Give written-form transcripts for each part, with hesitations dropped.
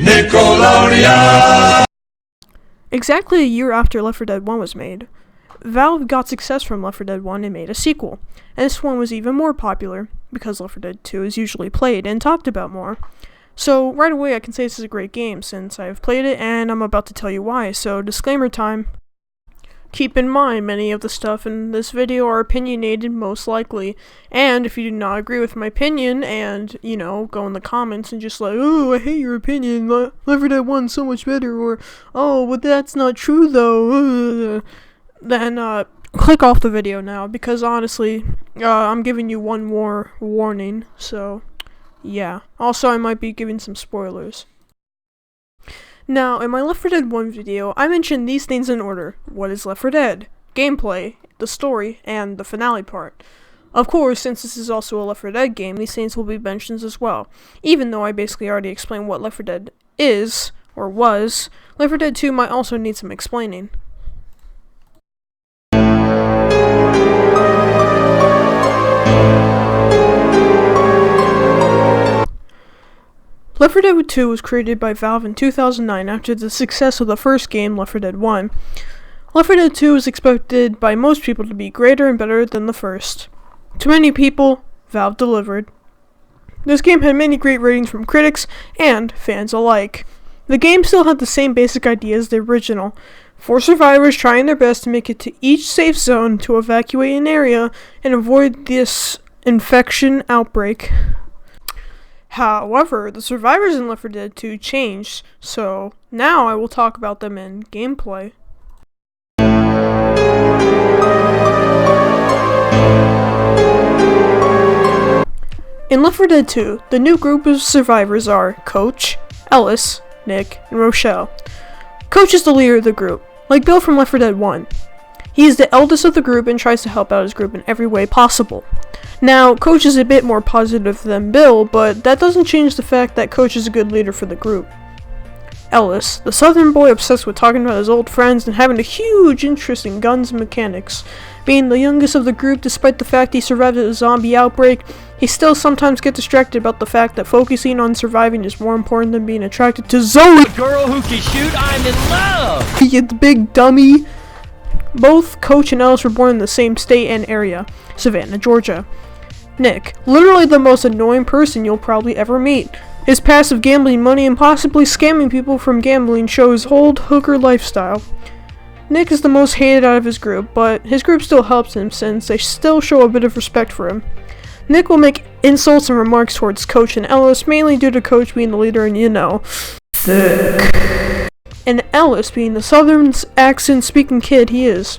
Nickelodeon! Exactly a year after Left 4 Dead 1 was made, Valve got success from Left 4 Dead 1 and made a sequel, and this one was even more popular, because Left 4 Dead 2 is usually played and talked about more. So right away I can say this is a great game since I've played it and I'm about to tell you why, so disclaimer time. Keep in mind, many of the stuff in this video are opinionated most likely, and if you do not agree with my opinion and, go in the comments and just like, oh, I hate your opinion, Left 4 Dead 1's so much better, or, oh, but that's not true though, then, click off the video now, because honestly, I'm giving you one more warning, so, yeah. Also, I might be giving some spoilers. Now, in my Left 4 Dead 1 video, I mentioned these things in order. What is Left 4 Dead? Gameplay, the story, and the finale part. Of course, since this is also a Left 4 Dead game, these things will be mentioned as well. Even though I basically already explained what Left 4 Dead is, or was, Left 4 Dead 2 might also need some explaining. Left 4 Dead 2 was created by Valve in 2009 after the success of the first game, Left 4 Dead 1. Left 4 Dead 2 is expected by most people to be greater and better than the first. To many people, Valve delivered. This game had many great ratings from critics and fans alike. The game still had the same basic idea as the original. 4 survivors trying their best to make it to each safe zone to evacuate an area and avoid this infection outbreak. However, the survivors in Left 4 Dead 2 changed, so now I will talk about them in gameplay. In Left 4 Dead 2, the new group of survivors are Coach, Ellis, Nick, and Rochelle. Coach is the leader of the group, like Bill from Left 4 Dead 1. He is the eldest of the group and tries to help out his group in every way possible. Now, Coach is a bit more positive than Bill, but that doesn't change the fact that Coach is a good leader for the group. Ellis, the southern boy obsessed with talking about his old friends and having a huge interest in guns and mechanics. Being the youngest of the group, despite the fact he survived a zombie outbreak, he still sometimes gets distracted about the fact that focusing on surviving is more important than being attracted to Zoe! Girl who can shoot, I'm in love! You big dummy! Both Coach and Ellis were born in the same state and area, Savannah, Georgia. Nick, literally the most annoying person you'll probably ever meet. His past of gambling money and possibly scamming people from gambling show his old hooker lifestyle. Nick is the most hated out of his group, but his group still helps him since they still show a bit of respect for him. Nick will make insults and remarks towards Coach and Ellis, mainly due to Coach being the leader and, thick. And Ellis being the southern accent speaking kid he is.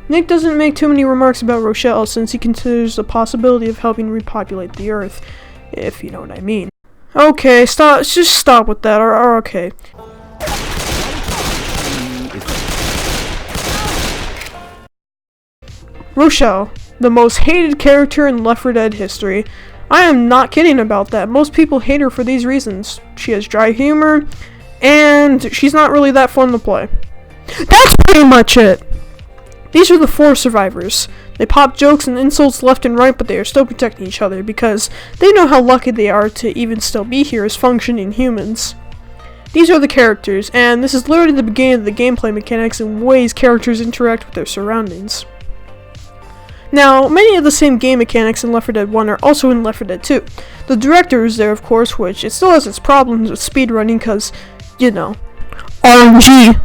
Nick doesn't make too many remarks about Rochelle since he considers the possibility of helping repopulate the earth, if you know what I mean. Okay, just stop with that, or okay. Rochelle, the most hated character in Left 4 Dead history. I am not kidding about that. Most people hate her for these reasons. She has dry humor, and she's not really that fun to play. That's pretty much it! These are the 4 survivors. They pop jokes and insults left and right, but they are still protecting each other because they know how lucky they are to even still be here as functioning humans. These are the characters, and this is literally the beginning of the gameplay mechanics and ways characters interact with their surroundings. Now, many of the same game mechanics in Left 4 Dead 1 are also in Left 4 Dead 2. The director is there, of course, which it still has its problems with speedrunning because, RNG.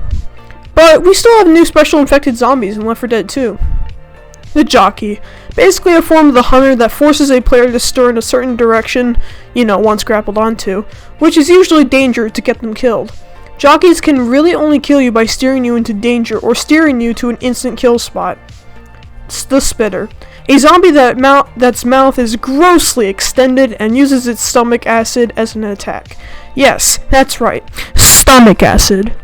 But we still have new special infected zombies in Left 4 Dead 2. The Jockey. Basically a form of the hunter that forces a player to stir in a certain direction, once grappled onto, which is usually danger to get them killed. Jockeys can really only kill you by steering you into danger or steering you to an instant kill spot. It's the Spitter. A zombie that's mouth is grossly extended and uses its stomach acid as an attack. Yes, that's right. Stomach acid.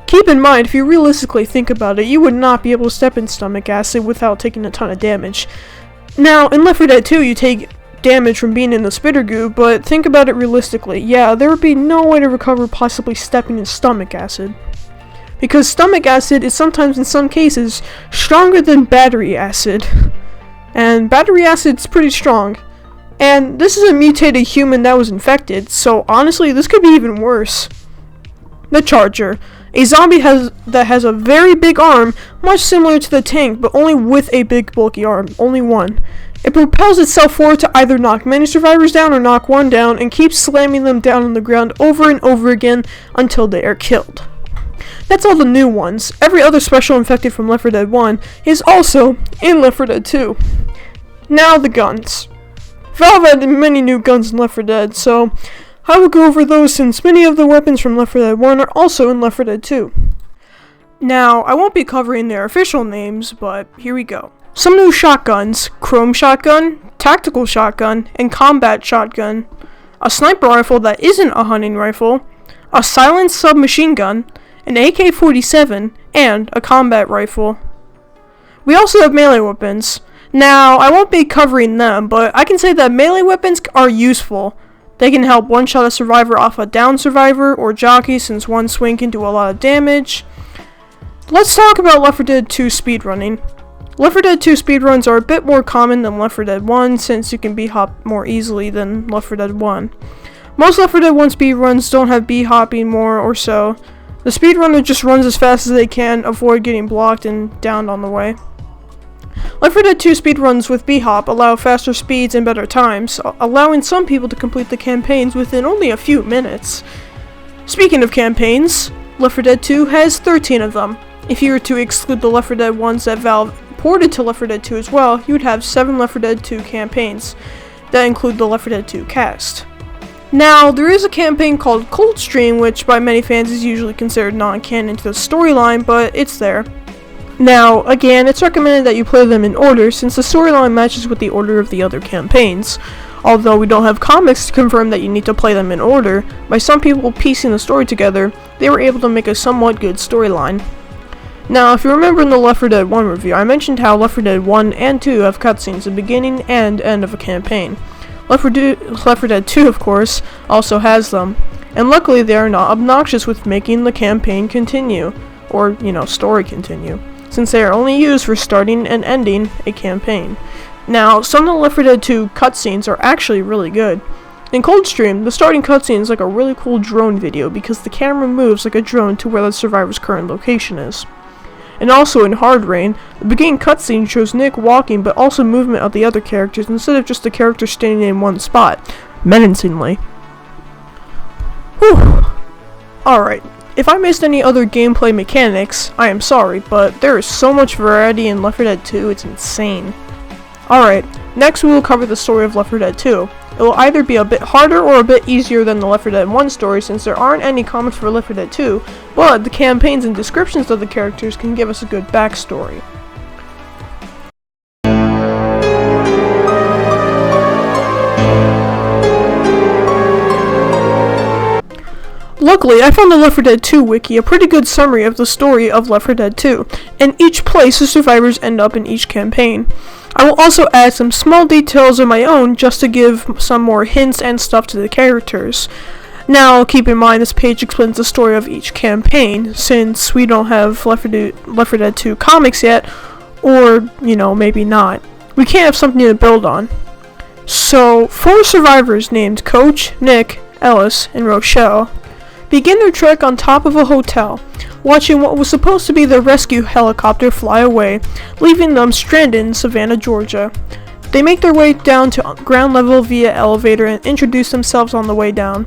Keep in mind, if you realistically think about it, you would not be able to step in stomach acid without taking a ton of damage. Now, in Left 4 Dead 2, you take damage from being in the spitter goo, but think about it realistically. Yeah, there would be no way to recover possibly stepping in stomach acid. Because stomach acid is sometimes, in some cases, stronger than battery acid. And battery acid's pretty strong. And this is a mutated human that was infected, so honestly, this could be even worse. The Charger. A zombie that has a very big arm, much similar to the tank, but only with a big bulky arm, only one. It propels itself forward to either knock many survivors down or knock one down, and keeps slamming them down on the ground over and over again until they are killed. That's all the new ones. Every other special infected from Left 4 Dead 1 is also in Left 4 Dead 2. Now the guns. Valve added many new guns in Left 4 Dead, so I will go over those since many of the weapons from Left 4 Dead 1 are also in Left 4 Dead 2. Now, I won't be covering their official names, but here we go. Some new shotguns: Chrome Shotgun, Tactical Shotgun, and Combat Shotgun. A sniper rifle that isn't a hunting rifle, a silenced submachine gun, an AK-47, and a combat rifle. We also have melee weapons. Now, I won't be covering them, but I can say that melee weapons are useful. They can help one-shot a survivor off a down survivor or jockey, since one swing can do a lot of damage. Let's talk about Left 4 Dead 2 speedrunning. Left 4 Dead 2 speedruns are a bit more common than Left 4 Dead 1, since you can b-hop more easily than Left 4 Dead 1. Most Left 4 Dead 1 speedruns don't have b-hopping more or so. The speedrunner just runs as fast as they can, avoid getting blocked and downed on the way. Left 4 Dead 2 speedruns with b-hop allow faster speeds and better times, allowing some people to complete the campaigns within only a few minutes. Speaking of campaigns, Left 4 Dead 2 has 13 of them. If you were to exclude the Left 4 Dead ones that Valve ported to Left 4 Dead 2 as well, you would have 7 Left 4 Dead 2 campaigns that include the Left 4 Dead 2 cast. Now, there is a campaign called Coldstream, which by many fans is usually considered non-canon to the storyline, but it's there. Now, again, it's recommended that you play them in order, since the storyline matches with the order of the other campaigns. Although we don't have comics to confirm that you need to play them in order, by some people piecing the story together, they were able to make a somewhat good storyline. Now, if you remember in the Left 4 Dead 1 review, I mentioned how Left 4 Dead 1 and 2 have cutscenes at the beginning and end of a campaign. Left 4 Dead 2, of course, also has them, and luckily they are not obnoxious with making the campaign continue, or, story continue, since they are only used for starting and ending a campaign. Now, some of the Left 4 Dead 2 cutscenes are actually really good. In Coldstream, the starting cutscene is like a really cool drone video because the camera moves like a drone to where the survivor's current location is. And also in Hard Rain, the beginning cutscene shows Nick walking but also movement of the other characters instead of just the character standing in one spot, menacingly. Whew. Alright, if I missed any other gameplay mechanics, I am sorry, but there is so much variety in Left 4 Dead 2, it's insane. Alright, next we will cover the story of Left 4 Dead 2. It will either be a bit harder or a bit easier than the Left 4 Dead 1 story, since there aren't any comics for Left 4 Dead 2, but the campaigns and descriptions of the characters can give us a good backstory. Luckily, I found the Left 4 Dead 2 wiki a pretty good summary of the story of Left 4 Dead 2, and each place the survivors end up in each campaign. I will also add some small details of my own just to give some more hints and stuff to the characters. Now, keep in mind this page explains the story of each campaign, since we don't have Left 4 Dead 2 comics yet, or, maybe not. We can't have something to build on. So, 4 survivors named Coach, Nick, Ellis, and Rochelle begin their trek on top of a hotel, watching what was supposed to be the rescue helicopter fly away, leaving them stranded in Savannah, Georgia. They make their way down to ground level via elevator and introduce themselves on the way down.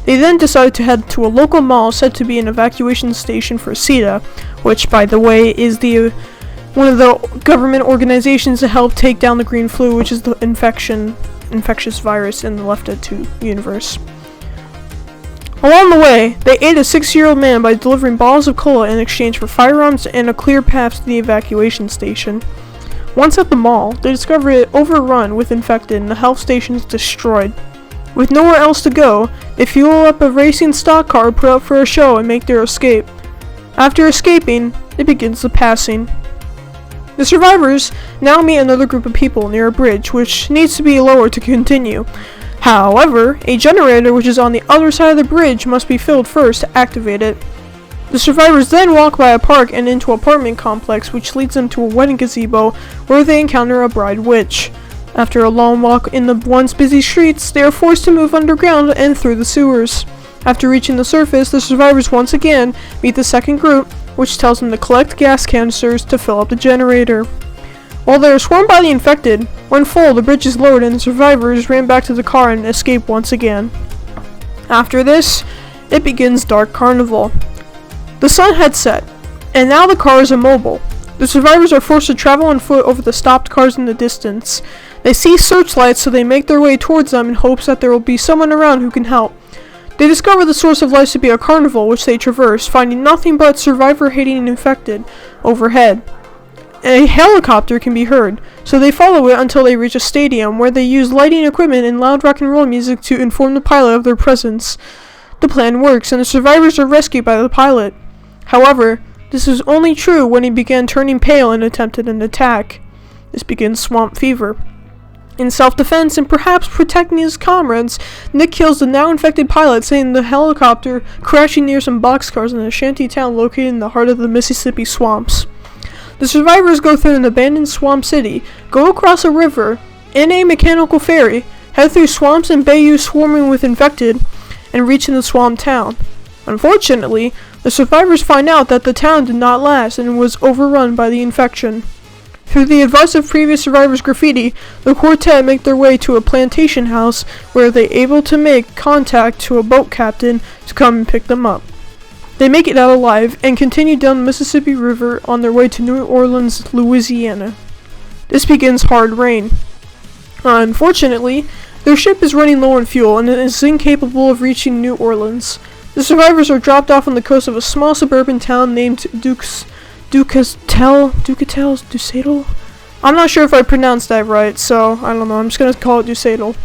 They then decide to head to a local mall said to be an evacuation station for SIDA, which, by the way, is one of the government organizations to help take down the green flu, which is the infectious virus in the Left 4 Dead 2 universe. Along the way, they aid a 6-year-old man by delivering bottles of cola in exchange for firearms and a clear path to the evacuation station. Once at the mall, they discover it overrun with infected and the health station is destroyed. With nowhere else to go, they fuel up a racing stock car put up for a show and make their escape. After escaping, it begins the passing. The survivors now meet another group of people near a bridge, which needs to be lowered to continue. However, a generator which is on the other side of the bridge must be filled first to activate it. The survivors then walk by a park and into an apartment complex which leads them to a wedding gazebo where they encounter a bride witch. After a long walk in the once busy streets, they are forced to move underground and through the sewers. After reaching the surface, the survivors once again meet the second group, which tells them to collect gas canisters to fill up the generator. While they are swarmed by the infected, when full, the bridge is lowered and the survivors ran back to the car and escape once again. After this, it begins Dark Carnival. The sun had set, and now the car is immobile. The survivors are forced to travel on foot over the stopped cars in the distance. They see searchlights, so they make their way towards them in hopes that there will be someone around who can help. They discover the source of life to be a carnival, which they traverse, finding nothing but survivor-hating infected overhead. A helicopter can be heard, so they follow it until they reach a stadium where they use lighting equipment and loud rock and roll music to inform the pilot of their presence. The plan works, and the survivors are rescued by the pilot. However, this was only true when he began turning pale and attempted an attack. This begins Swamp Fever. In self-defense and perhaps protecting his comrades, Nick kills the now infected pilot, sending the helicopter crashing near some boxcars in a shanty town located in the heart of the Mississippi swamps. The survivors go through an abandoned swamp city, go across a river, in a mechanical ferry, head through swamps and bayous swarming with infected, and reach in the swamp town. Unfortunately, the survivors find out that the town did not last and was overrun by the infection. Through the advice of previous survivors' graffiti, the quartet make their way to a plantation house where they are able to make contact to a boat captain to come and pick them up. They make it out alive and continue down the Mississippi River on their way to New Orleans, Louisiana. This begins hard rain. Unfortunately, their ship is running low on fuel and is incapable of reaching New Orleans. The survivors are dropped off on the coast of a small suburban town named Ducatel? I'm not sure if I pronounced that right, so I don't know, I'm just gonna call it Ducatel.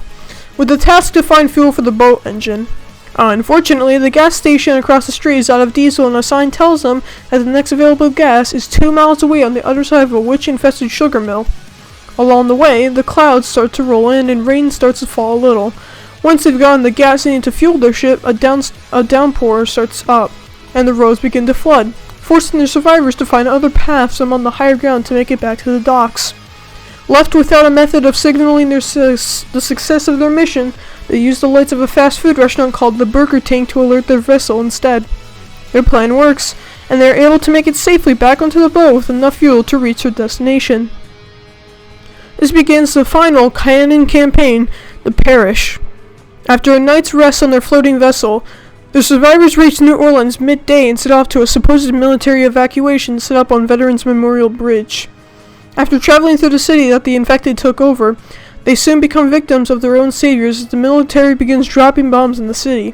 With the task to find fuel for the boat engine. Unfortunately, the gas station across the street is out of diesel and a sign tells them that the next available gas is 2 miles away on the other side of a witch-infested sugar mill. Along the way, the clouds start to roll in and rain starts to fall a little. Once they've gotten the gas needed to fuel their ship, a downpour starts up, and the roads begin to flood, forcing the survivors to find other paths among the higher ground to make it back to the docks. Left without a method of signaling the success of their mission, they use the lights of a fast food restaurant called the Burger Tank to alert their vessel instead. Their plan works, and they are able to make it safely back onto the boat with enough fuel to reach their destination. This begins the final canon campaign, the Parish. After a night's rest on their floating vessel, the survivors reach New Orleans midday and set off to a supposed military evacuation set up on Veterans Memorial Bridge. After traveling through the city that the infected took over, they soon become victims of their own saviors as the military begins dropping bombs in the city.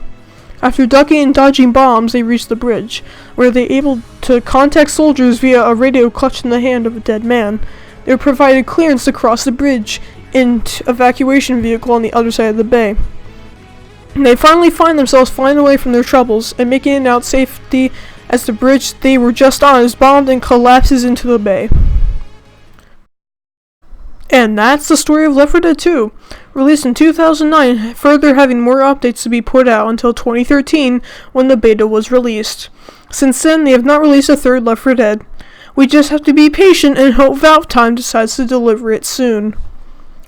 After ducking and dodging bombs, they reach the bridge, where they are able to contact soldiers via a radio clutched in the hand of a dead man. They are provided clearance to cross the bridge into evacuation vehicle on the other side of the bay. They finally find themselves flying away from their troubles and making it out safety as the bridge they were just on is bombed and collapses into the bay. And that's the story of Left 4 Dead 2, released in 2009, further having more updates to be put out until 2013 when the beta was released. Since then, they have not released a third Left 4 Dead. We just have to be patient and hope Valve Time decides to deliver it soon.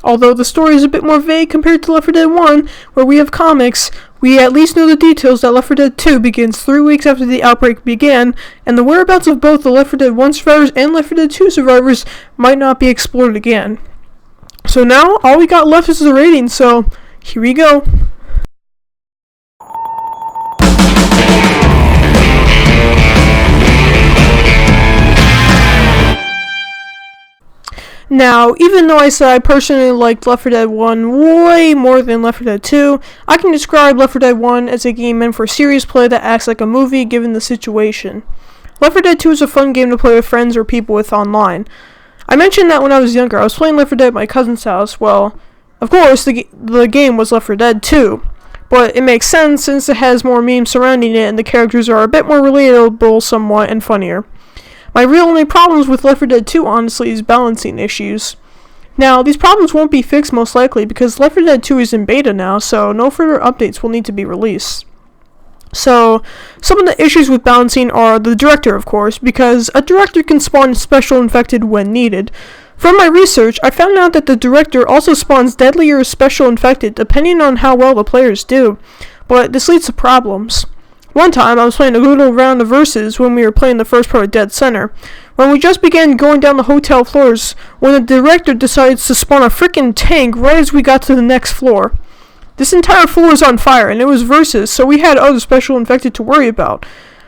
Although the story is a bit more vague compared to Left 4 Dead 1, where we have comics, we at least know the details that Left 4 Dead 2 begins 3 weeks after the outbreak began, and the whereabouts of both the Left 4 Dead 1 survivors and Left 4 Dead 2 survivors might not be explored again. So now, all we got left is the rating, so here we go. Now, even though I said I personally liked Left 4 Dead 1 way more than Left 4 Dead 2, I can describe Left 4 Dead 1 as a game meant for serious play that acts like a movie given the situation. Left 4 Dead 2 is a fun game to play with friends or people with online. I mentioned that when I was younger, I was playing Left 4 Dead at my cousin's house. Well, of course, the game was Left 4 Dead 2, but it makes sense since it has more memes surrounding it and the characters are a bit more relatable somewhat and funnier. My real only problems with Left 4 Dead 2, honestly, is balancing issues. Now, these problems won't be fixed most likely because Left 4 Dead 2 is in beta now, so no further updates will need to be released. So, some of the issues with balancing are the director, of course, because a director can spawn special infected when needed. From my research, I found out that the director also spawns deadlier special infected depending on how well the players do, but this leads to problems. One time, I was playing a little round of versus when we were playing the first part of Dead Center, when we just began going down the hotel floors, when the director decides to spawn a frickin' tank right as we got to the next floor. This entire floor was on fire, and it was versus, so we had other special infected to worry about.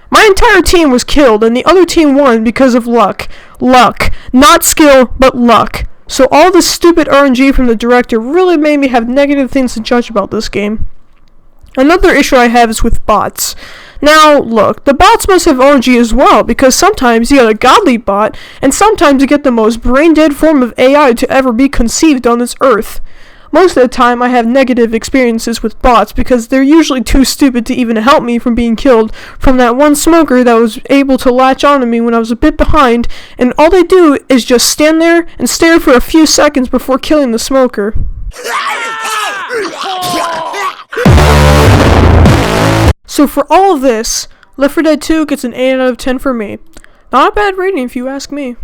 My entire team was killed, and the other team won because of luck. Luck. Not skill, but luck. So all this stupid RNG from the director really made me have negative things to judge about this game. Another issue I have is with bots. Now, look, the bots must have RNG as well, because sometimes you get a godly bot, and sometimes you get the most brain-dead form of AI to ever be conceived on this earth. Most of the time, I have negative experiences with bots because they're usually too stupid to even help me from being killed from that one smoker that was able to latch onto me when I was a bit behind, and all they do is just stand there and stare for a few seconds before killing the smoker. So for all of this, Left 4 Dead 2 gets an 8 out of 10 for me. Not a bad rating if you ask me.